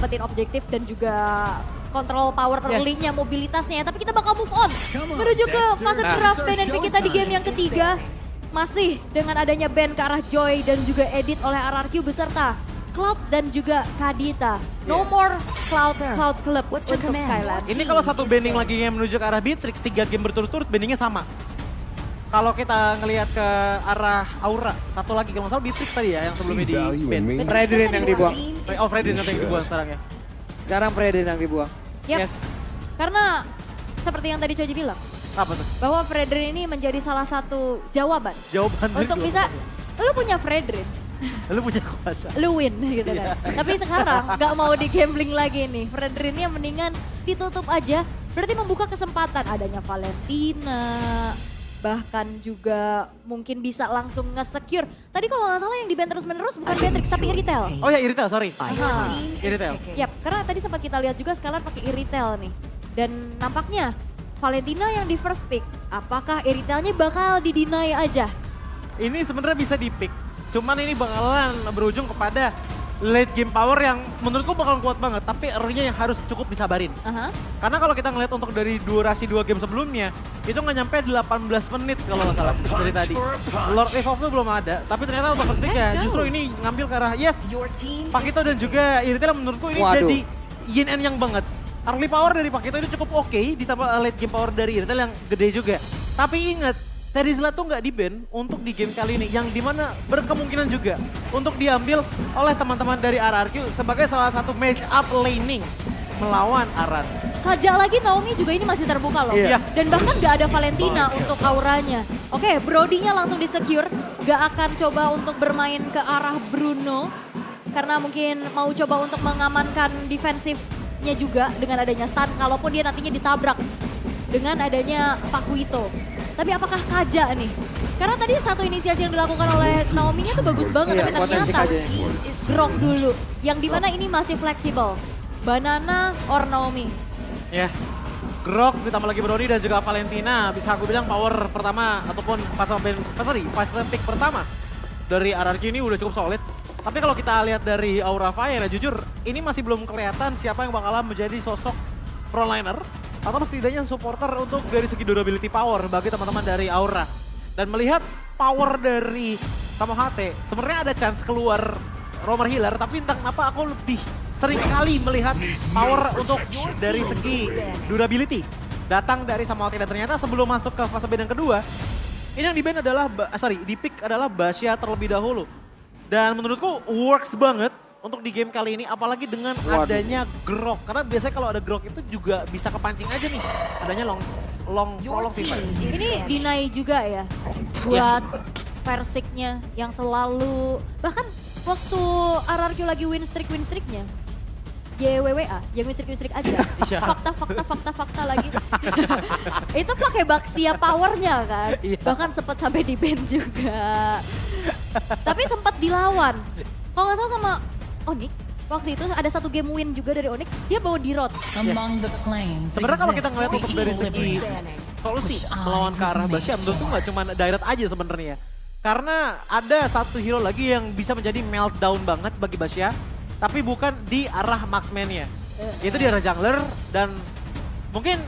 dapetin objektif dan juga kontrol power early-nya, mobilitasnya. Tapi kita bakal move on menuju ke fase draft ban NP kita di game yang ketiga. Masih dengan adanya ban ke arah Joy dan juga edit oleh RRQ beserta Cloud dan juga Kadita. No more Cloud Club untuk Skylands. Ini kalau satu banning lagi yang menuju ke arah Beatrix, 3 game berturut-turut banningnya sama. Kalau kita ngelihat ke arah Aura, satu lagi kalau nggak salah Beatrix tadi ya yang sebelumnya di ban. Fredrin yang dibuang. Oh, Fredrin yang dibuang sekarang ya. Sekarang Fredrin yang dibuang. Yep. Yes. Karena seperti yang tadi Choji bilang, Apa tuh? bahwa Fredrin ini menjadi salah satu jawaban Jawaban dari untuk dua. bisa, lu punya Fredrin, Lu punya kuasa. lu win gitu kan. Tapi sekarang gak mau di gambling lagi nih, Fredrinnya mendingan ditutup aja. Berarti membuka kesempatan adanya Valentina, bahkan juga mungkin bisa langsung nge-secure. Tadi kalau nggak salah yang di ban terus-menerus bukan Beatrix tapi Iritel. Oh ya, Iritel, sorry. Aha. Iritel. Yap, karena tadi sempat kita lihat juga sekalian pakai Iritel nih. Dan nampaknya Valentina yang di first pick, apakah Iritelnya bakal di-deny aja? Ini sebenarnya bisa di-pick. Cuman ini bakalan berujung kepada late game power yang menurutku bakalan kuat banget. Tapi early-nya yang harus cukup disabarin. Aha. Karena kalau kita ngeliat untuk dari durasi 2 game sebelumnya, itu nggak nyampe 18 menit kalau nggak salah dari tadi. Lord Evolve belum ada, tapi ternyata untuk first pick ya justru ini ngambil ke arah yes. Pakito dan juga Iritel menurutku ini Waduh. jadi yin and yang banget. Early power dari Pakito itu cukup oke, ditambah late game power dari Iritel yang gede juga. Tapi ingat, Terizla tuh nggak di-ban untuk di game kali ini, yang dimana berkemungkinan juga untuk diambil oleh teman-teman dari RRQ sebagai salah satu match up laning melawan Aran. Kajak lagi Naomi juga ini masih terbuka loh. Iya. Dan bahkan gak ada Valentina untuk auranya. Oke, Brody-nya langsung di-secure. Gak akan coba untuk bermain ke arah Bruno. Karena mungkin mau coba untuk mengamankan defensifnya juga dengan adanya stun. Kalaupun dia nantinya ditabrak dengan adanya Pakuito. Tapi apakah Kaja nih? Karena tadi satu inisiasi yang dilakukan oleh Naomi-nya tuh bagus banget. Iya, Tapi potensi ternyata Kajanya. Grok dulu. Yang dimana ini masih fleksibel. Banana or Naomi. Ya, Grok ditambah lagi Brody dan juga Valentina. Bisa aku bilang power pertama ataupun fase pick pertama dari RRQ ini udah cukup solid. Tapi kalau kita lihat dari Aura Fire ya jujur ini masih belum kelihatan siapa yang bakalan menjadi sosok frontliner atau setidaknya supporter untuk dari segi durability power bagi teman-teman dari Aura. Dan melihat power dari Samo HT, sebenarnya ada chance keluar Roamer Healer, tapi entah kenapa aku lebih sering kali melihat power untuk dari segi durability datang dari Samo HT. Dan ternyata sebelum masuk ke fase ban yang kedua, ini yang di-ban adalah, di pick adalah Basya terlebih dahulu. Dan menurutku works banget untuk di game kali ini, apalagi dengan adanya Grok. Karena biasanya kalau ada Grok itu juga bisa kepancing aja nih, adanya long fever. Ini deny juga ya buat Versiknya yang selalu, bahkan waktu RRQ lagi win streaknya, YWWA, yang win streak aja. Iya. Fakta lagi. Itu pakai Baxia powernya kan. Iya. Bahkan sempat sampai di ban juga. Tapi sempat dilawan. Kalau nggak salah sama Onyx, waktu itu ada satu game win juga dari Onyx, dia bawa di road. Among the planes. Sebenarnya kalau kita ngeliat untuk dari segi solusi melawan ke arah Basya, menurutku nggak cuma direct aja sebenarnya. Karena ada satu hero lagi yang bisa menjadi meltdown banget bagi Basya, tapi bukan di arah marksman-nya. Yaitu di arah jungler dan mungkin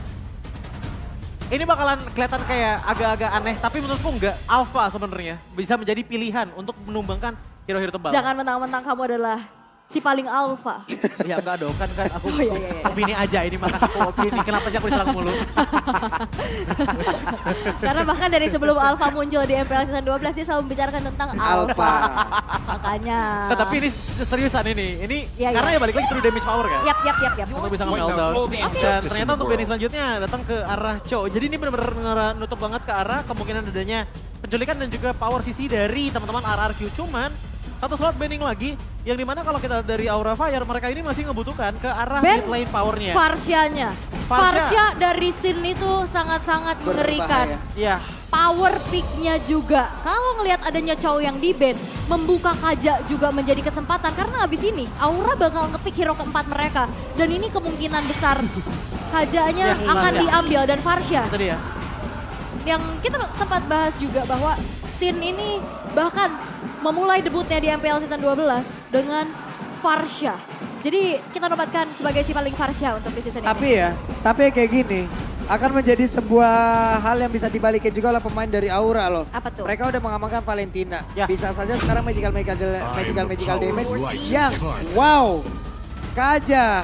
ini bakalan kelihatan kayak agak-agak aneh, tapi menurutku enggak. Alpha sebenarnya bisa menjadi pilihan untuk menumbangkan hero-hero tebal. Jangan mentang-mentang kamu adalah si paling alpha. Ya enggak dong, kan aku Oh, iya. opini aja ini, maka aku opini. Kenapa sih aku diserang mulu? Karena bahkan dari sebelum alpha muncul di MPL season 12 dia selalu membicarakan tentang alpha. Makanya. Nah, tapi ini seriusan ini. Ini Iya, karena iya. ya balik lagi true damage power kan? Yap. Untuk bisa nge-meltdown. Dan ternyata untuk banning selanjutnya datang ke arah Cho. Jadi ini benar-benar nutup banget ke arah kemungkinan adanya penculikan dan juga power CC dari teman-teman RRQ. Cuman satu slot banning lagi yang dimana kalau kita dari Aura Fire mereka ini masih ngebutuhkan ke arah Ben, mid lane powernya. Farsia-nya. Farsia dari Sin itu sangat-sangat mengerikan. Berbahaya. Iya. Power pick-nya juga. Kalau ngelihat adanya Chow yang di ban, membuka Kaja juga menjadi kesempatan. Karena abis ini Aura bakal ngepick hero keempat mereka. Dan ini kemungkinan besar Kajanya Ya, akan Farsia. diambil dan Farsia. Itu dia. Yang kita sempat bahas juga bahwa Sin ini bahkan memulai debutnya di MPL Season 12 dengan Farsia. Jadi kita nobatkan sebagai si paling Farsha untuk di season ini. Tapi kayak gini. Akan menjadi sebuah hal yang bisa dibalikin juga oleh pemain dari Aura loh. Apa tuh? Mereka udah mengamankan Valentina. Ya. Bisa saja sekarang magical damage yang wow. Kaja.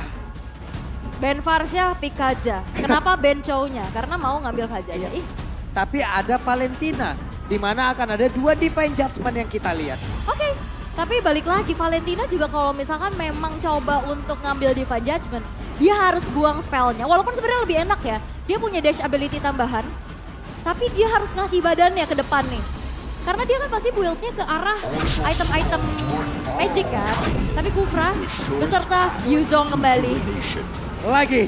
Ben Farsha, pick Kaja. Kenapa Ben Chow-nya? Karena mau ngambil Kaja. Iya. Ih, Tapi ada Valentina. Di mana akan ada 2 Divine Judgment yang kita lihat. Oke, tapi balik lagi Valentina juga kalau misalkan memang coba untuk ngambil Divine Judgment, dia harus buang spellnya. Walaupun sebenarnya lebih enak ya, dia punya dash ability tambahan, tapi dia harus ngasih badannya ke depan nih. Karena dia kan pasti build-nya ke arah item-item magic kan. Tapi Kufra beserta Yuzong kembali. Lagi.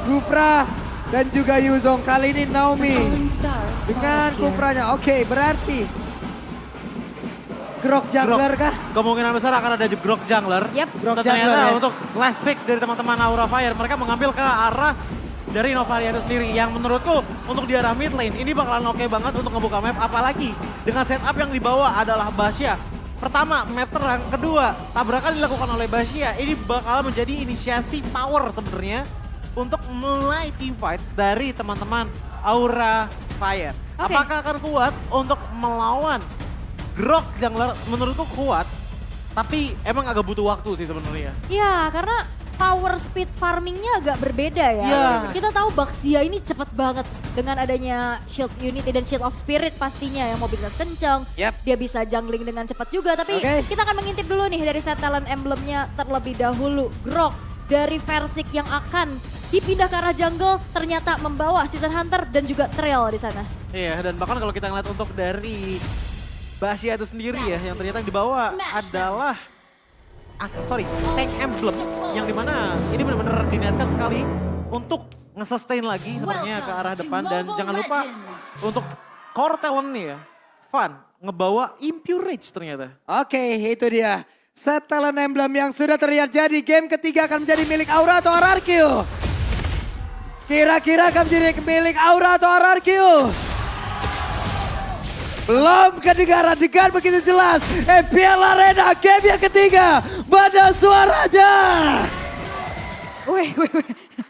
Gufra dan juga Yuzong. Kali ini Naomi dengan Kufranya. Oke, berarti Grok jungler kah? Kemungkinan besar akan ada Grok jungler. Yep. Grok Dan ternyata jungler ya. untuk last pick dari teman-teman Aura Fire, mereka mengambil ke arah dari Novaria itu sendiri. Yang menurutku untuk di arah mid lane ini bakalan oke banget untuk ngebuka map. Apalagi dengan setup yang dibawa adalah Basya. Pertama, map terang. Kedua, tabrakan dilakukan oleh Basya. Ini bakal menjadi inisiasi power sebenarnya untuk mulai team fight dari teman-teman Aura Fire. Oke. Apakah akan kuat untuk melawan Grok jungler? Menurutku kuat, tapi emang agak butuh waktu sih sebenarnya. Iya, karena power speed farmingnya agak berbeda ya. Iya. Kita tahu Baxia ini cepet banget dengan adanya Shield Unity dan Shield of Spirit pastinya yang mobilitas kencang. Yap. Dia bisa jungling dengan cepat juga, tapi Oke. kita akan mengintip dulu nih dari set talent emblemnya terlebih dahulu. Grok dari Versik yang akan dipindah ke arah jungle ternyata membawa Season Hunter dan juga Trail di sana. Iya, dan bahkan kalau kita ngeliat untuk dari Basya itu sendiri ya, yang ternyata yang dibawa adalah aksesori tank emblem, yang dimana ini benar-benar diniatkan sekali untuk nge-sustain lagi sebenarnya ke arah depan. Dan jangan lupa untuk core talent-nya ya, Van ngebawa Impure Rage ternyata. Oke, itu dia. Set talent emblem yang sudah terlihat jadi. Game ketiga akan menjadi milik Aura atau RRQ? Kira-kira akan menjadi milik Aura atau RRQ? Belum kedengaran dengan begitu jelas. EPL Arena game yang ketiga. Pada suaranya. Wih.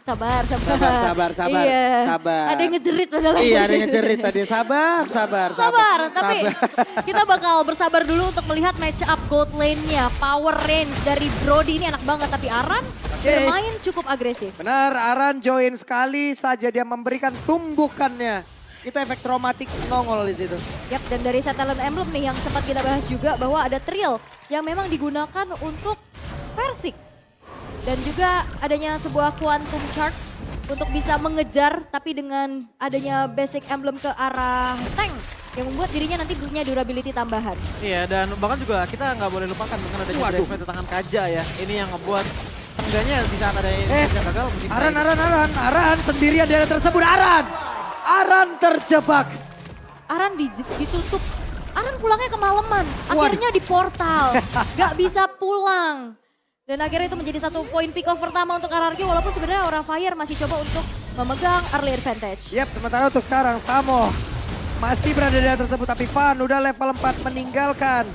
Sabar. Sabar. Iya. Sabar. Ada yang ngejerit masalahnya. Iya, ada yang ngejerit tadi. Sabar. Tapi kita bakal bersabar dulu untuk melihat match up gold lane-nya. Power range dari Brody ini enak banget, tapi Aran bermain cukup agresif. Benar, Aran join sekali saja dia memberikan tumbukannya. Itu efek traumatik nongol di situ. Yap, dan dari set talent emblem nih yang sempat kita bahas juga bahwa ada Trill yang memang digunakan untuk Versik. Dan juga adanya sebuah quantum charge untuk bisa mengejar tapi dengan adanya basic emblem ke arah tank yang membuat dirinya nanti punya durability tambahan. Iya, dan bahkan juga kita nggak boleh lupakan dengan adanya Waduh. Dressmate di tangan Kaja ya. Ini yang ngebuat seenggaknya di saat ada yang gagal mungkin Aran sendirian di area tersebut. Aran terjebak. Aran ditutup. Aran pulangnya kemalaman. Akhirnya di portal. Gak bisa pulang. Dan akhirnya itu menjadi satu poin pick off pertama untuk RRQ. Walaupun sebenarnya Aura Fire masih coba untuk memegang early advantage. Yap, sementara untuk sekarang Samo masih berada di area tersebut. Tapi Van udah level 4 meninggalkan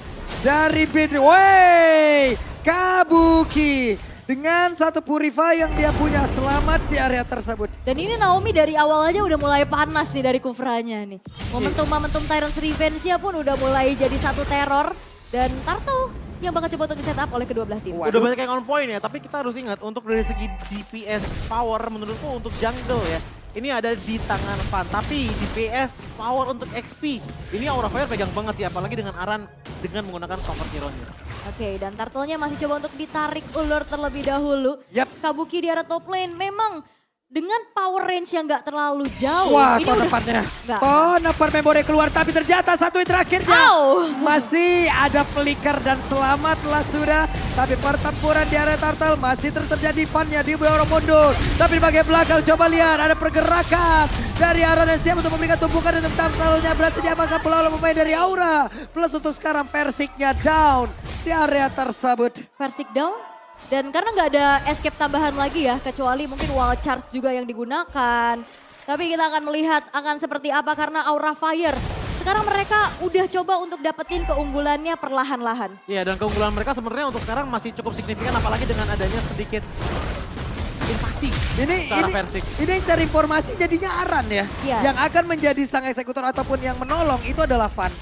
dari Bitri. Wey, Kabuki. Dengan satu Purify yang dia punya, selamat di area tersebut. Dan ini Naomi dari awal aja udah mulai panas nih dari Kufranya nih. Momentum Tyrant's Revenge-nya pun udah mulai jadi satu teror. Dan Turtle yang bakal coba untuk di setup oleh kedua belah tim. Udah banyak yang on point ya, tapi kita harus ingat untuk dari segi DPS power menurutku untuk jungle ya. Ini ada di tangan Van, tapi DPS power untuk XP. Ini Aura Fire pegang banget sih, apalagi dengan Aran dengan menggunakan cover hero-nya. Oke, dan Turtle-nya masih coba untuk ditarik ulur terlebih dahulu. Yap. Kabuki di arah top lane memang dengan power range yang gak terlalu jauh. Wah, Ini tonepannya. Nggak. Tonepan memori keluar, tapi ternyata satu terakhirnya. Au. Masih ada flicker dan selamatlah sudah. Tapi pertempuran di area Turtle masih terus terjadi. Van-nya di bawah mundur. Tapi di bagian belakang coba lihat ada pergerakan dari Aran yang siap untuk memberikan tumpukan dan Turtle-nya berhasil diamankan pula oleh pemain dari Aura. Plus untuk sekarang Versiknya down di area tersebut. Versik down. Dan karena nggak ada escape tambahan lagi ya, kecuali mungkin wall charge juga yang digunakan. Tapi kita akan melihat akan seperti apa karena Aura Fire Sekarang mereka udah coba untuk dapetin keunggulannya perlahan-lahan. Iya, dan keunggulan mereka sebenarnya untuk sekarang masih cukup signifikan, apalagi dengan adanya sedikit invasi ke arah Versik. Ini yang cari informasi jadinya Aran ya. Iya. Yang akan menjadi sang eksekutor ataupun yang menolong itu adalah Van.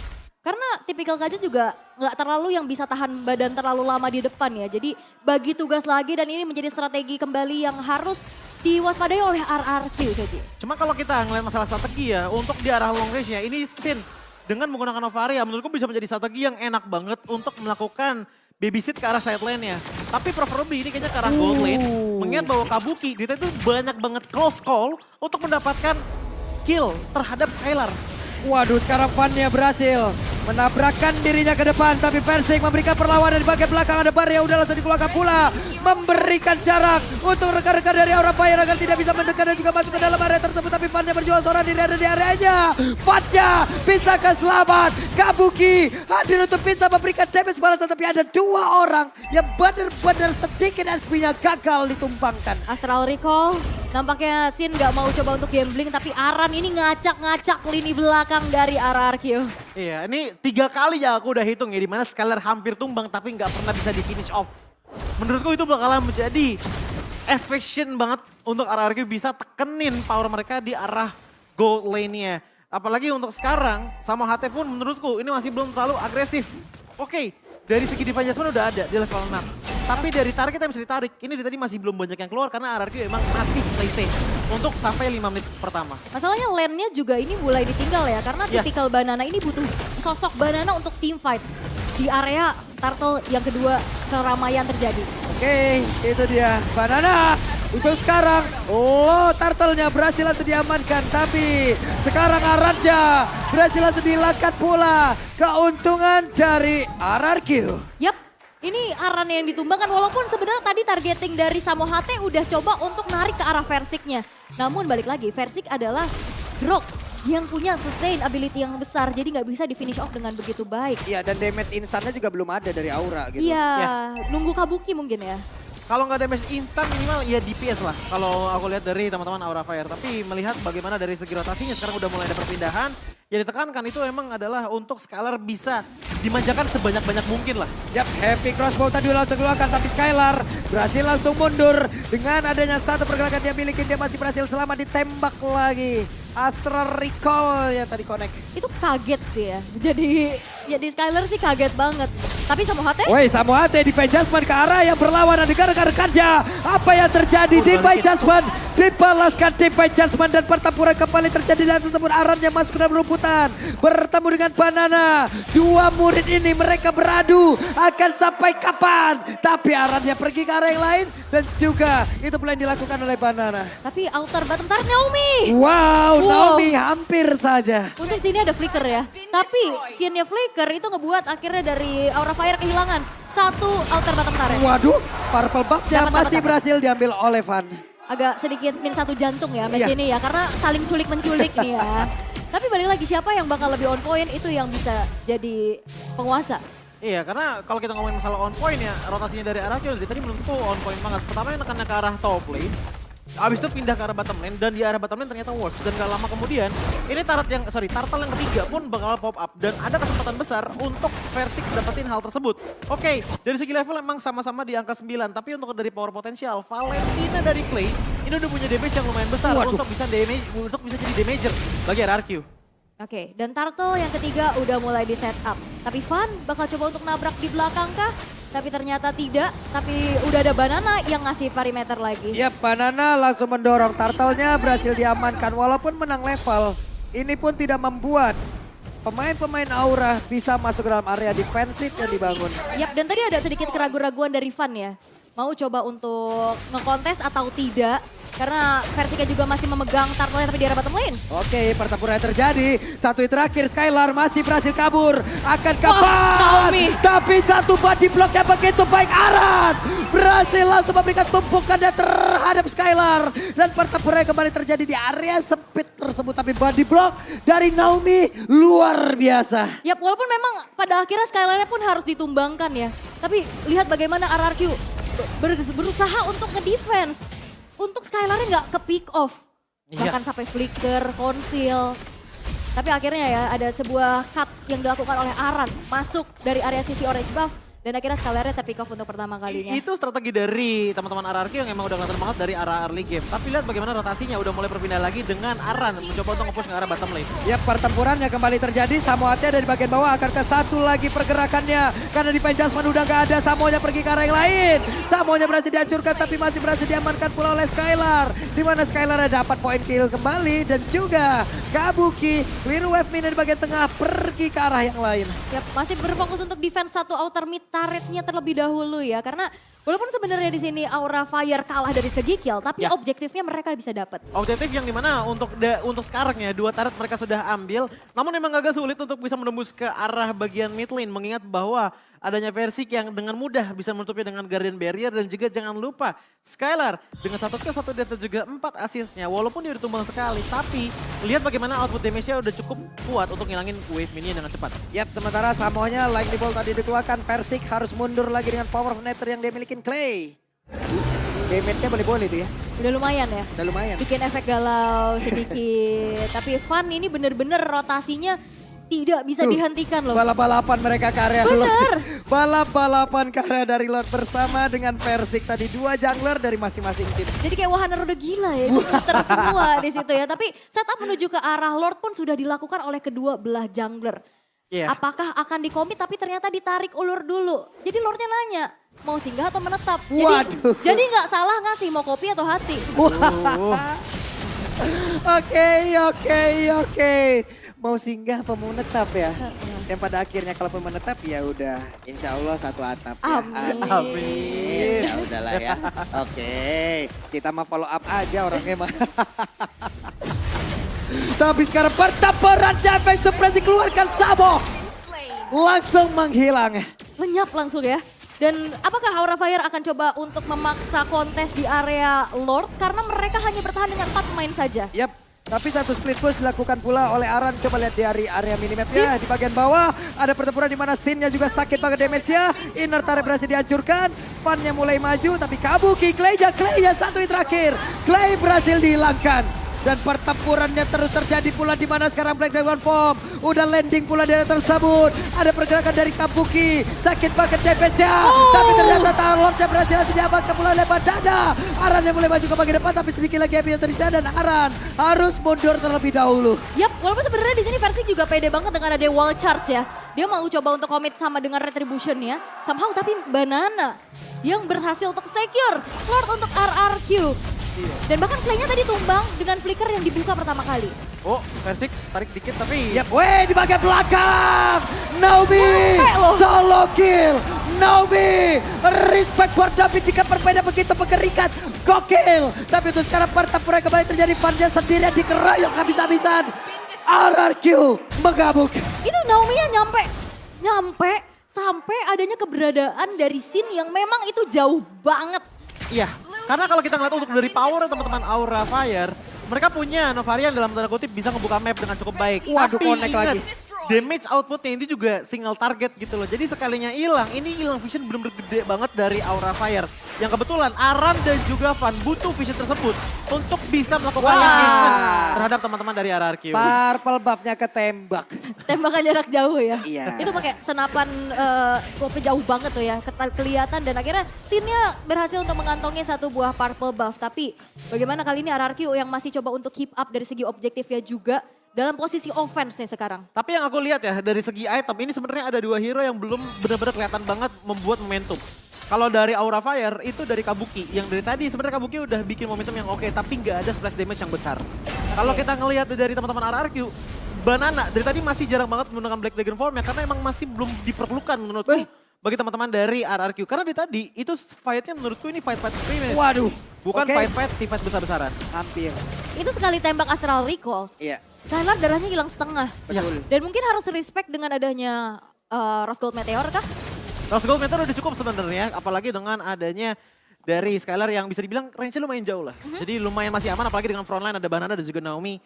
Karena tipikal Kaja juga nggak terlalu yang bisa tahan badan terlalu lama di depan ya. Jadi bagi tugas lagi dan ini menjadi strategi kembali yang harus diwaspadai oleh RRQ jadi. Cuma kalau kita ngeliat masalah strategi ya, untuk di arah long range ya, ini Sin dengan menggunakan Novaria menurutku bisa menjadi strategi yang enak banget untuk melakukan babysit ke arah side lane-nya. Tapi preferably ini kayaknya ke arah gold lane. Mengingat bahwa Kabuki, dia itu banyak banget close call untuk mendapatkan kill terhadap Skylar. Waduh, sekarang Van-nya berhasil menabrakkan dirinya ke depan. Tapi Versik memberikan perlawanan di bagian belakang. Ada Bar yang udah langsung dikeluarkan pula. Memberikan jarak untuk rekan-rekan dari Aura Fire agar tidak bisa mendekat dan juga masuk ke dalam area tersebut. Tapi Van-nya berjuang seorang diri ada di areanya. Van-nya bisa selamat. Kabuki hadir untuk bisa memberikan damage balasan. Tapi ada dua orang yang benar-benar sedikit SP-nya gagal ditumpangkan. Astral Recall, nampaknya Sin nggak mau coba untuk gambling tapi Aran ini ngacak-ngacak lini belakang dari RRQ. Iya, ini 3 kali ya aku udah hitung ya, dimana Skylar hampir tumbang tapi nggak pernah bisa di finish off. Menurutku itu bakalan menjadi efficient banget untuk RRQ bisa tekenin power mereka di arah gold lane-nya. Apalagi untuk sekarang, sama HT pun menurutku ini masih belum terlalu agresif. Oke, dari segi defense adjustment udah ada di level 6. Tapi dari target yang bisa ditarik, ini tadi masih belum banyak yang keluar karena RRQ emang masih play stay untuk sampai 5 menit pertama. Masalahnya lane-nya juga ini mulai ditinggal ya karena Ya. tipikal Banana ini butuh sosok Banana untuk team fight. Di area Turtle yang kedua keramaian terjadi. Oke, itu dia Banana. Untuk sekarang, Turtle-nya berhasil langsung diamankan. Tapi sekarang Aranja berhasil langsung dihilangkan pula. Keuntungan dari RRQ. Yap, ini Aran yang ditumbangkan walaupun sebenarnya tadi targeting dari Samo HT udah coba untuk narik ke arah Versik-nya. Namun balik lagi, Versik adalah Grok yang punya sustain ability yang besar. Jadi nggak bisa di finish off dengan begitu baik. Iya, dan damage instannya juga belum ada dari Aura gitu. Iya, Ya. nunggu Kabuki mungkin ya. Kalau nggak damage instan minimal ya DPS lah. Kalau aku lihat dari teman-teman Aura Fire. Tapi melihat bagaimana dari segi rotasinya sekarang udah mulai ada perpindahan. Yang ditekankan itu emang adalah untuk Skylar bisa dimanjakan sebanyak-banyak mungkin lah. Yap, Happy Crossbow tadi langsung keluarkan. Tapi Skylar berhasil langsung mundur. Dengan adanya satu pergerakan dia miliki, dia masih berhasil selamat ditembak lagi. Astral Recall yang tadi connect. Itu kaget sih ya. Jadi Skylar sih kaget banget. Tapi Samo HT Woi, Samoate di Judgment ke arah yang berlawan dengan rekan-rekannya. Apa yang terjadi di Judgment? Dibalaskan di Judgment dan pertempuran kembali terjadi dan tersebut Aran yang masuk ke dalam rumputan. Bertemu dengan Banana. Dua murid ini mereka beradu akan sampai kapan. Tapi Aran yang pergi ke arah yang lain dan juga itu pula yang dilakukan oleh Banana. tapi outer bottom tar Naomi. Wow, Wow. Naomi hampir saja. Untuk sini ada flicker ya. Tapi scene-nya flicker itu ngebuat akhirnya dari Aura Fire kehilangan satu outer bottom turret. Waduh, Purple Buff-nya Dapat, masih dapat. berhasil diambil oleh Van. Agak sedikit min satu jantung ya match Iya. ini ya. Karena saling culik-menculik nih ya. Tapi balik lagi siapa yang bakal lebih on point itu yang bisa jadi penguasa. Iya, karena kalau kita ngomongin masalah on point ya, rotasinya dari arah dari tadi menurutku on point banget. Pertama yang nekannya ke arah top lane, abis itu pindah ke arah bottom lane, dan di arah bottom lane ternyata works. Dan gak lama kemudian, ini turtle yang ketiga pun bakal pop up. Dan ada kesempatan besar untuk Versik dapetin hal tersebut. Oke, dari segi level emang sama-sama di angka 9. Tapi untuk dari power potensial, Valentina dari Clay, ini udah punya damage yang lumayan besar untuk bisa jadi damager bagi RRQ. Oke, dan Turtle yang ketiga udah mulai di setup. Tapi Van bakal coba untuk nabrak di belakang kah? Tapi ternyata tidak, tapi udah ada Banana yang ngasih perimeter lagi. Yap, Banana langsung mendorong. Turtle-nya berhasil diamankan walaupun menang level. Ini pun tidak membuat pemain-pemain Aura bisa masuk ke dalam area defensif yang dibangun. Yap, dan tadi ada sedikit keraguan-raguan dari Van ya. Mau coba untuk ngekontes atau tidak. Karena Versiknya juga masih memegang turtle tapi di arah bottom lane. Oke, pertempuran terjadi. Satu hit terakhir, Skylar masih berhasil kabur. Akan Wah, kapan? Naomi. Tapi satu body block yang begitu baik. Aran berhasil langsung memberikan tumpukannya terhadap Skylar. Dan pertempuran kembali terjadi di area sempit tersebut. Tapi body block dari Naomi luar biasa. Yap, walaupun memang pada akhirnya Skylarnya pun harus ditumbangkan ya. Tapi lihat bagaimana RRQ berusaha untuk ngedefense. Untuk Skylarnya nggak ke pick off. Iya. Bahkan sampai flicker, conceal. Tapi akhirnya ya ada sebuah cut yang dilakukan oleh Aran masuk dari area sisi orange buff. Dan akhirnya Scalarnya terpick off untuk pertama kalinya. Itu strategi dari teman-teman RRQ yang emang udah kelihatan banget dari arah early game. Tapi lihat bagaimana rotasinya udah mulai berpindah lagi dengan Aran mencoba untuk nge-push ke arah bottom lane. Ya, pertempurannya kembali terjadi. Samoatnya dari bagian bawah akan ke satu lagi pergerakannya. Karena di Adjustment udah gak ada. Samonya pergi ke arah yang lain. Samonya berhasil dihancurkan tapi masih berhasil diamankan pula oleh Skylar. Dimana Skylar dapat poin kill kembali. Dan juga Kabuki, Clear Wave Minion di bagian tengah pergi ke arah yang lain. Yap, masih berfokus untuk defense satu outer mid turretnya terlebih dahulu ya. Karena walaupun sebenarnya di sini Aura Fire kalah dari segi kill, tapi Ya. objektifnya mereka bisa dapat. Objektif yang dimana untuk sekarang ya, 2 turret mereka sudah ambil. Namun memang agak sulit untuk bisa menembus ke arah bagian mid lane. Mengingat bahwa adanya Versik yang dengan mudah bisa menutupnya dengan Guardian Barrier. Dan juga jangan lupa Skylar dengan 1 kill, 1 death dan juga 4 assist-nya. Walaupun dia udah tumbang sekali, tapi lihat bagaimana output damage-nya udah cukup kuat untuk ngilangin wave minion dengan cepat. Yap, sementara Samonya Lightning Bolt tadi dikeluarkan. Persik harus mundur lagi dengan power of Nether yang dia milikin Clay. Damage-nya boleh-boleh itu ya. Udah lumayan ya. Udah lumayan. Bikin efek galau sedikit. Tapi Fun ini bener-bener rotasinya tidak bisa Tuh, dihentikan loh. Balap-balapan mereka karya Bener. Balap-balapan karya dari Lord bersama dengan Persik tadi 2 jungler dari masing-masing tim. Jadi kayak wahana roda gila ya, itu muter semua di situ ya. Tapi setup menuju ke arah Lord pun sudah dilakukan oleh kedua belah jungler. Iya. Apakah akan dikomit tapi ternyata ditarik ulur dulu. Jadi Lordnya nanya, mau singgah atau menetap? Waduh. Jadi nggak salah ngasih mau kopi atau hati. Oke. Mau singgah apa mau menetap ya? Dan pada akhirnya kalaupun menetap ya udah insya Allah satu atap ya. Amin. Ya udahlah ya. Oke, kita mau follow up aja orangnya mah. Tapi sekarang pertempuran Jamek Supresi keluarkan Samo. Langsung menghilang. Lenyap langsung ya. Dan apakah Aura Fire akan coba untuk memaksa kontes di area Lord? Karena mereka hanya bertahan dengan 4 pemain saja. Yap, tapi satu split push dilakukan pula oleh Aran. Coba lihat di area minimapnya. Di bagian bawah ada pertempuran di mana Sin-nya juga sakit banget damage-nya. Inner turret berhasil dihancurkan. Fan-nya mulai maju tapi Kabuki, Clay-nya satu hit terakhir. Clay berhasil dihilangkan. Dan pertempurannya terus terjadi pula di mana sekarang Black Dragon Form udah landing pula di area tersebut. Ada pergerakan dari Kabuki, sakit banget damage-nya. Tapi ternyata Tarlord-nya berhasil diamankan pula oleh Bandana. Aran yang mulai maju ke bagian depan tapi sedikit lagi yang terisa dan Aran harus mundur terlebih dahulu. Yap, walaupun sebenarnya di sini Persik juga pede banget dengan ada wall charge ya. Dia mau coba untuk komit sama dengan retribution ya. Somehow tapi Banana yang berhasil untuk secure Lord untuk RRQ. Dan bahkan Clay-nya tadi tumbang dengan flicker yang dibuka pertama kali. Oh, Versik tarik dikit tapi... Yap, di bagian belakang. Naomi Sampai loh. solo kill. Naomi, respect buat David jika berbeda begitu mengerikan. Gokil. Tapi untuk sekarang pertempuran kembali terjadi. Fan-nya sendirian dikeroyok habis-habisan. RRQ mengamuk. Itu Naomi-nya nyampe sampai adanya keberadaan dari Sin yang memang itu jauh banget. Iya, karena kalau kita ngeliat untuk dari power teman-teman Aura Fire, mereka punya Novarian dalam tanda kutip bisa ngebuka map dengan cukup baik. Waduh, Tapi connect ingat, lagi. damage outputnya ini juga single target gitu loh. Jadi sekalinya hilang, ini hilang vision bener-bener gede banget dari Aura Fire. Yang kebetulan Aran dan juga Van butuh vision tersebut untuk bisa melakukan engagement terhadap teman-teman dari RRQ. Purple buff-nya ketembak. Tembakan jarak jauh ya. Iya. Itu pakai senapan scope-nya jauh banget tuh ya. Kelihatan dan akhirnya Sin-nya berhasil untuk mengantongi satu buah purple buff. Tapi bagaimana kali ini RRQ yang masih coba untuk keep up dari segi objektifnya juga dalam posisi offense nih sekarang. Tapi yang aku lihat ya dari segi item ini sebenarnya ada 2 hero yang belum benar-benar kelihatan banget membuat momentum. Kalau dari Aura Fire itu dari Kabuki yang dari tadi sebenarnya Kabuki udah bikin momentum yang oke tapi nggak ada splash damage yang besar. Kalau kita ngelihat dari teman-teman RRQ, Banana dari tadi masih jarang banget menggunakan Black Dragon Form ya karena emang masih belum diperlukan menurutku bagi teman-teman dari RRQ. Karena dari tadi itu fight-nya menurutku ini fight-fight scrimmage. Waduh. Bukan Oke. fight-fight teamfight besar-besaran. Hampir. Itu sekali tembak Astral Recall, Iya, Skylar darahnya hilang setengah. betul. Dan mungkin harus respect dengan adanya Rose Gold Meteor kah? Rose Gold Meteor udah cukup sebenarnya, apalagi dengan adanya dari Skylar yang bisa dibilang range-nya lumayan jauh lah. Jadi lumayan masih aman, apalagi dengan frontline ada Banana dan juga Naomi.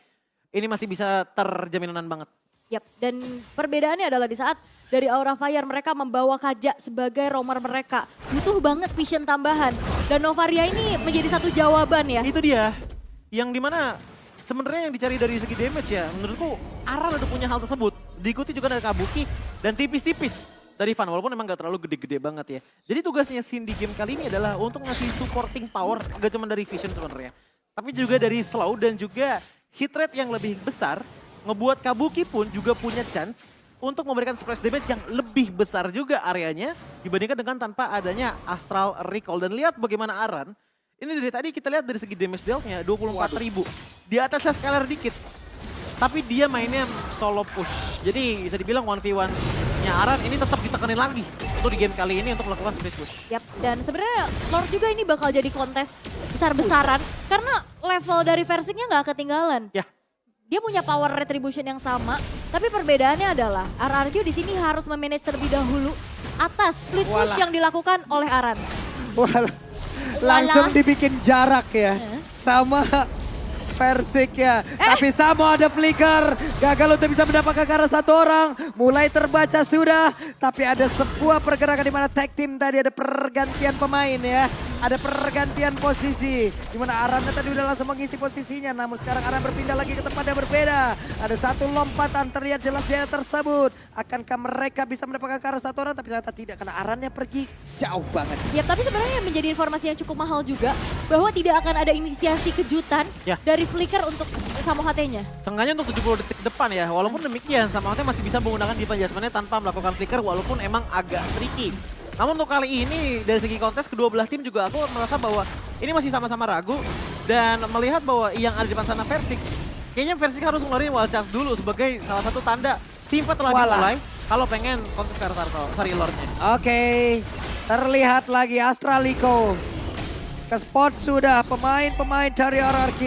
Ini masih bisa terjaminan banget. Yap, dan perbedaannya adalah di saat dari Aura Fire mereka membawa Kaja sebagai roamer mereka. Butuh banget vision tambahan. Dan Novaria ini menjadi satu jawaban ya. Itu dia, yang dimana sebenarnya yang dicari dari segi damage ya, menurutku Aran udah punya hal tersebut. Diikuti juga dari Kabuki dan tipis-tipis dari Van, walaupun emang gak terlalu gede-gede banget ya. Jadi tugasnya Sin di game kali ini adalah untuk ngasih supporting power, gak cuma dari vision sebenarnya. Tapi juga dari slow dan juga hit rate yang lebih besar, ngebuat Kabuki pun juga punya chance untuk memberikan splash damage yang lebih besar juga areanya dibandingkan dengan tanpa adanya Astral Recall. Dan lihat bagaimana Aran, ini dari tadi kita lihat dari segi damage dealt-nya 24.000. Di atasnya scalar dikit. Tapi dia mainnya solo push. Jadi bisa dibilang 1v1-nya Aran ini tetap ditekanin lagi untuk di game kali ini untuk melakukan split push. Yap, dan sebenarnya Lord juga ini bakal jadi kontes besar-besaran karena level dari Versiknya nggak ketinggalan. Ya. Dia punya power retribution yang sama, tapi perbedaannya adalah RRQ di sini harus memanage terlebih dahulu atas split push Walah. yang dilakukan oleh Aran. Wah, langsung dibikin jarak ya sama Persik ya. Tapi Samo ada flicker. Gagal untuk bisa mendapatkan ke arah satu orang. Mulai terbaca sudah. Tapi ada sebuah pergerakan di mana tag team tadi ada pergantian pemain ya. Ada pergantian posisi. Di mana Aran tadi udah langsung mengisi posisinya. Namun sekarang Aran berpindah lagi ke tempat yang berbeda. Ada satu lompatan terlihat jelas jaya tersebut. Akankah mereka bisa mendapatkan ke arah satu orang? Tapi ternyata tidak karena Arannya pergi jauh banget. Ya, tapi sebenarnya yang menjadi informasi yang cukup mahal juga bahwa tidak akan ada inisiasi kejutan Ya. dari flicker untuk Samo HT-nya. Seenggaknya untuk 70 detik ke depan ya, walaupun demikian sama masih bisa menggunakan Diva Jasmine tanpa melakukan flicker walaupun emang agak tricky. Namun untuk kali ini dari segi kontes kedua belah tim juga aku merasa bahwa ini masih sama-sama ragu dan melihat bahwa yang ada di depan sana Persik. Kayaknya Persik harus ngeluarin wild charge dulu sebagai salah satu tanda tim fight telah dimulai kalau pengen kontes ke arah Sari Lord-nya. Oke, terlihat lagi Astraliko. Ke spot sudah pemain-pemain dari RRQ.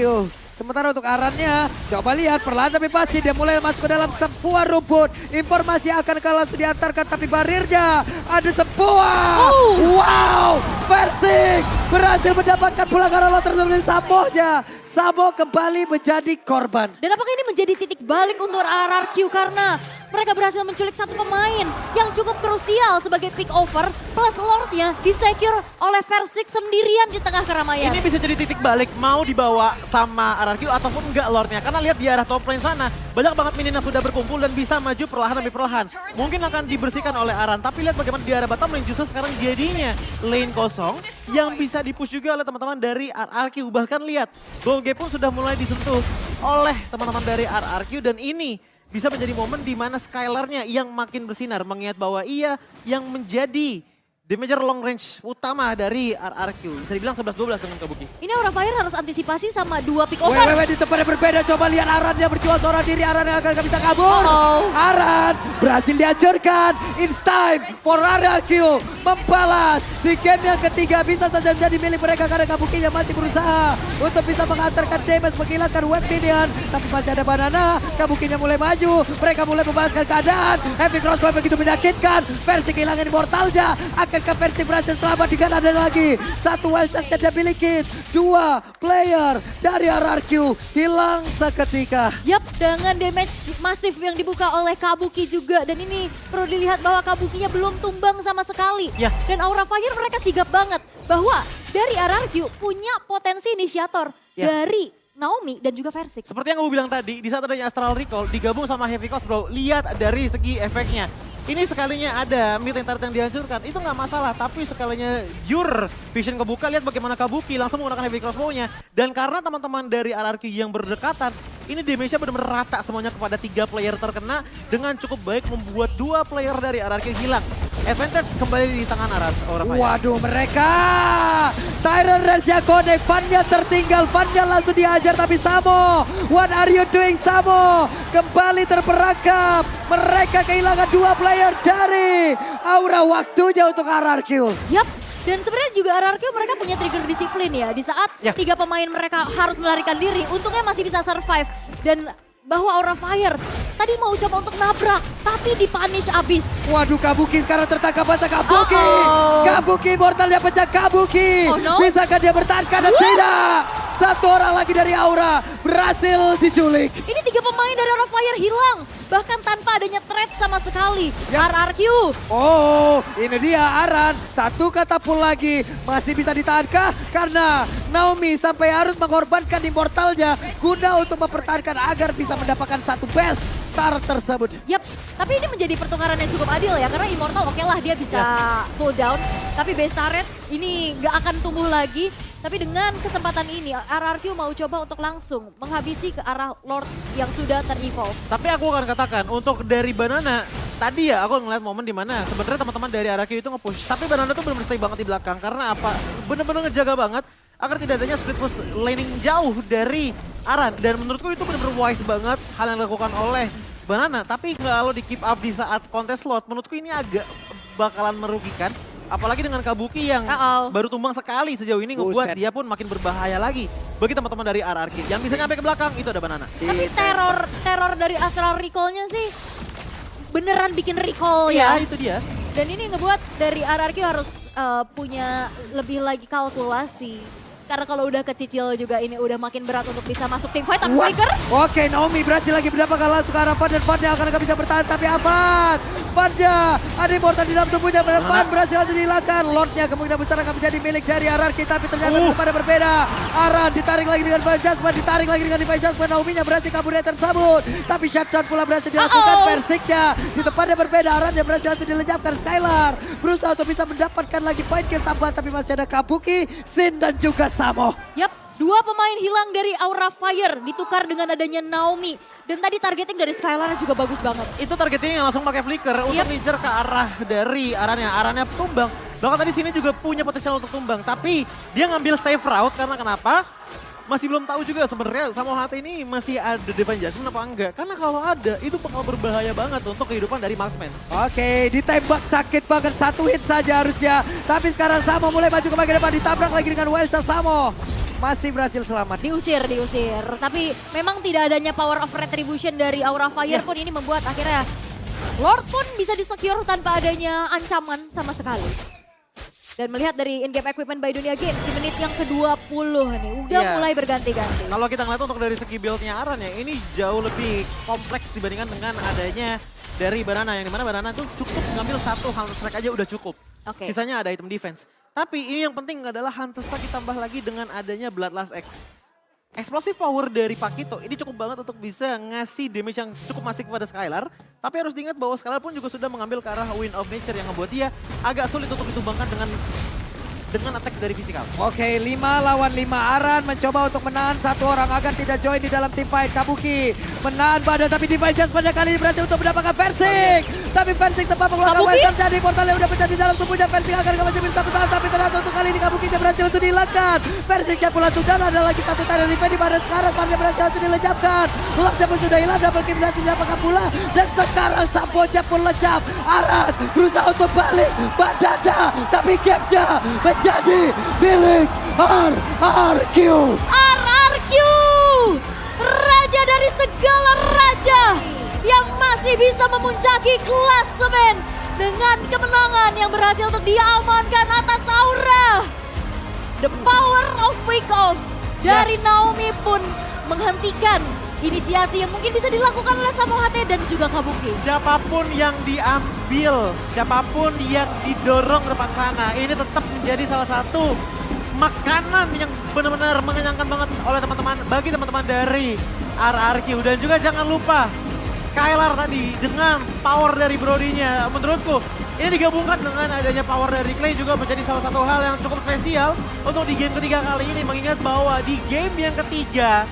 Sementara untuk Arannya, coba lihat perlahan tapi pasti dia mulai masuk ke dalam sebuah rumput. Informasi akan langsung diantarkan tapi barirnya ada sebuah. Wow, Persik berhasil mendapatkan pelanggaran loter dari Samonya. Samo kembali menjadi korban. Dan apakah ini menjadi titik balik untuk RRQ karena mereka berhasil menculik satu pemain yang cukup krusial sebagai pick over plus Lordnya disecure oleh Persik sendirian di tengah keramaian. Ini bisa jadi titik balik mau dibawa sama RRQ ataupun enggak Lordnya. Karena lihat di arah top lane sana banyak banget minion yang sudah berkumpul dan bisa maju perlahan demi perlahan. Mungkin akan dibersihkan oleh Aran. Tapi lihat bagaimana di arah bottom lane justru sekarang jadinya lane kosong yang bisa dipush juga oleh teman-teman dari RRQ. Bahkan lihat goal gap pun sudah mulai disentuh oleh teman-teman dari RRQ dan ini bisa menjadi momen di mana Skylar-nya yang makin bersinar mengingat bahwa ia yang menjadi damager long range utama dari RRQ. Bisa dibilang 11-12 dengan Kabuki. Ini Aura Fire harus antisipasi sama dua pick over. Wewe di tempat yang berbeda, coba lihat Aran yang berjuang seorang diri. Aran yang akan bisa kabur. Uh-oh. Aran berhasil dihancurkan. It's time for RRQ membalas. Di game yang ketiga bisa saja menjadi milik mereka karena Kabukinya masih berusaha untuk bisa mengantarkan damage, menghilangkan web minion. Tapi masih ada banana, Kabukinya mulai maju. Mereka mulai membalaskan keadaan. Heavy crossbow begitu menyakitkan. Versi kehilangan immortalnya. Akankah Persik berhasil selamat dengan ada lagi satu wild charge yang dia miliki. Dua player dari RRQ hilang seketika. Yap, dengan damage masif yang dibuka oleh Kabuki juga. Dan ini perlu dilihat bahwa Kabukinya belum tumbang sama sekali. Ya. Dan Aura Fire mereka sigap banget bahwa dari RRQ punya potensi inisiator Ya. dari Naomi dan juga Persik. Seperti yang gue bilang tadi, di saat adanya Astral Recall digabung sama Heavy Cost bro, lihat dari segi efeknya. Ini sekalinya ada mid lane turret yang dihancurkan, itu nggak masalah. Tapi sekalinya Your Vision kebuka, lihat bagaimana Kabuki langsung menggunakan Heavy Crossbow-nya. Dan karena teman-teman dari RRQ yang berdekatan, ini damage-nya benar-benar rata semuanya kepada 3 player terkena. Dengan cukup baik membuat 2 player dari RRQ hilang. Advantage kembali di tangan Aura Fire. Waduh mereka. Tyrant Raja connect, Vanya tertinggal, Vanya langsung dihajar tapi Samo. What are you doing Samo? Kembali terperangkap. Mereka kehilangan 2 player dari Aura, waktunya untuk RRQ. Yap, dan sebenarnya juga RRQ mereka punya trigger disiplin ya. Di saat Ya. 3 pemain mereka harus melarikan diri, untungnya masih bisa survive. Dan bahwa Aura Fire tadi mau coba untuk nabrak, tapi dipunish abis. Waduh Kabuki sekarang tertangkap basah Kabuki. Uh-oh. Kabuki mortalnya pecah Kabuki. Oh, no. Bisakah dia bertahan? Tidak. Satu orang lagi dari Aura berhasil diculik. Ini 3 pemain dari Aura Fire hilang. Bahkan tanpa adanya threat sama sekali. Ya. RRQ. Oh, ini dia Aran. Satu katapult lagi. Masih bisa ditahankah? Karena Naomi sampai harus mengorbankan immortalnya guna untuk mempertahankan agar bisa mendapatkan satu best star tersebut. Yap, tapi ini menjadi pertukaran yang cukup adil ya. Karena Immortal oke lah dia bisa cooldown. Tapi base turret ini gak akan tumbuh lagi. Tapi dengan kesempatan ini RRQ mau coba untuk langsung menghabisi ke arah Lord yang sudah ter-evolve. Tapi aku akan katakan untuk dari Banana, tadi ya aku ngeliat momen dimana sebenarnya teman-teman dari RRQ itu nge-push. Tapi Banana tuh benar-benar stay banget di belakang. Karena apa? Benar-benar ngejaga banget agar tidak adanya split push laning jauh dari Aran. Dan menurutku itu benar-benar wise banget hal yang dilakukan oleh Banana. Tapi kalau di keep up di saat kontes slot, menurutku ini agak bakalan merugikan. Apalagi dengan Kabuki yang baru tumbang sekali sejauh ini ngebuat dia pun makin berbahaya lagi. Bagi teman-teman dari RRQ yang bisa nyampe ke belakang itu ada Banana. Tapi teror dari Astral Recall-nya sih beneran bikin recall ya. Iya itu dia. Dan ini ngebuat dari RRQ harus punya lebih lagi kalkulasi. Karena kalau udah kecicil juga ini udah makin berat untuk bisa masuk tim fight. Tapi Flicker. Oke, Naomi berhasil lagi mendapatkan langsung ke arah Fan dan Fannya akan gak bisa bertahan. Tapi Afan, Fannya ada immortal di dalam tubuhnya. Fan berhasil aja dihilangkan. Lordnya kemungkinan besar akan menjadi milik dari RRQ. Tapi ternyata pada berbeda. Aran ditarik lagi dengan Divine Judgment. Ditarik lagi dengan Divine Judgment. Naomi-nya berhasil kabur dari tersebut. Tapi shutdown pula berhasil dilakukan. Persiknya di tempatnya berbeda. Aran yang berhasil langsung dilenyapkan. Skylar berusaha untuk bisa mendapatkan lagi point kill tambahan. Tapi masih ada Kabuki, Sin dan juga Samo. Yap, 2 pemain hilang dari Aura Fire ditukar dengan adanya Naomi. Dan tadi targeting dari Skylar juga bagus banget. Itu targeting yang langsung pakai flicker untuk ngejar ke arah dari Arannya. Arannya tumbang. Bahkan tadi sini juga punya potensial untuk tumbang. Tapi dia ngambil safe route karena kenapa? Masih belum tahu juga sebenarnya Samo HT ini masih ada Divine Judgment apa enggak. Karena kalau ada itu bakal berbahaya banget untuk kehidupan dari Marksman. Oke, ditembak sakit banget, 1 hit saja harusnya. Tapi sekarang Samo mulai maju ke bagian depan, ditabrak lagi dengan Wilsa. Samo masih berhasil selamat. Diusir. Tapi memang tidak adanya power of retribution dari Aura Fire pun ini membuat akhirnya Lord pun bisa disecure tanpa adanya ancaman sama sekali. Dan melihat dari in-game equipment by Dunia Games di menit yang ke-20 nih, udah mulai berganti-ganti. Kalau kita ngeliat untuk dari segi build-nya Aran ya, ini jauh lebih kompleks dibandingkan dengan adanya dari Banana. Yang dimana Banana tuh cukup ngambil 1 Hunter Strike aja udah cukup. Sisanya ada item defense. Tapi ini yang penting adalah Hunter Strike ditambah lagi dengan adanya Bloodlust X. Explosive power dari Pakito ini cukup banget untuk bisa ngasih damage yang cukup masif kepada Skylar. Tapi harus diingat bahwa Skylar pun juga sudah mengambil ke arah Wind of Nature yang membuat dia agak sulit untuk ditumbangkan dengan attack dari fisikal. Oke, 5 lawan 5. Aran mencoba untuk menahan 1 orang agar tidak join di dalam tim fight. Kabuki menahan badan tapi Divine Judgment kali ini berhasil untuk mendapatkan Persik. Tapi Persik sempat mengeluarkan Welcome terjadi. Portalnya udah pecah di dalam tubuhnya. Persik akan masih bisa bertahan tapi ternyata untuk kali ini Kabuki berhasil untuk dihilangkan. Persiknya pula sudah ada lagi 1 Tyrant Revive di mana sekarang Fannya berhasil untuk dilenyapkan. Lordnya pun sudah hilang, double kill berhasil didapatkan pula. Dan sekarang Samponya pun lenyap. Aran berusaha untuk balik Badada. Tapi gapnya menjadi milik RRQ. RRQ! Raja dari segala raja yang masih bisa memuncaki klasemen dengan kemenangan yang berhasil untuk diamankan atas Aura. The power of wake off dari Naomi pun menghentikan inisiasi yang mungkin bisa dilakukan oleh Samo HT dan juga Kabuki. Siapapun yang diambil, siapapun yang didorong ke depan sana, ini tetap menjadi salah satu makanan yang benar-benar mengenyangkan banget oleh teman-teman, bagi teman-teman dari RRQ. Dan juga jangan lupa Skylar tadi dengan power dari Brody-nya, menurutku ini digabungkan dengan adanya power dari Clay juga menjadi salah satu hal yang cukup spesial untuk di game ketiga kali ini. Mengingat bahwa di game yang ketiga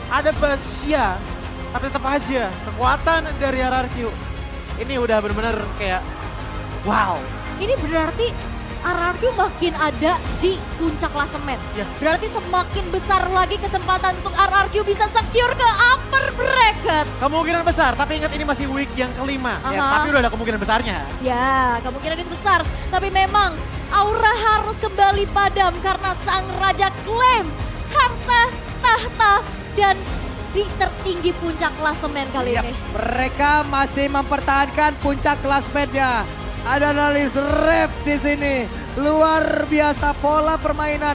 ada Basya, tapi tetap aja kekuatan dari RRQ ini udah benar-benar kayak wow. Ini berarti RRQ makin ada di puncak klasemen. Berarti semakin besar lagi kesempatan untuk RRQ bisa secure ke upper bracket. Kemungkinan besar, tapi ingat ini masih week yang kelima. Tapi udah ada kemungkinan besarnya. Ya, kemungkinan itu besar. Tapi memang Aura harus kembali padam karena sang raja klaim harta, tahta, dan di tertinggi puncak klasemen kali ini. Mereka masih mempertahankan puncak klasemennya. Ada analis ref di sini. Luar biasa pola permainan.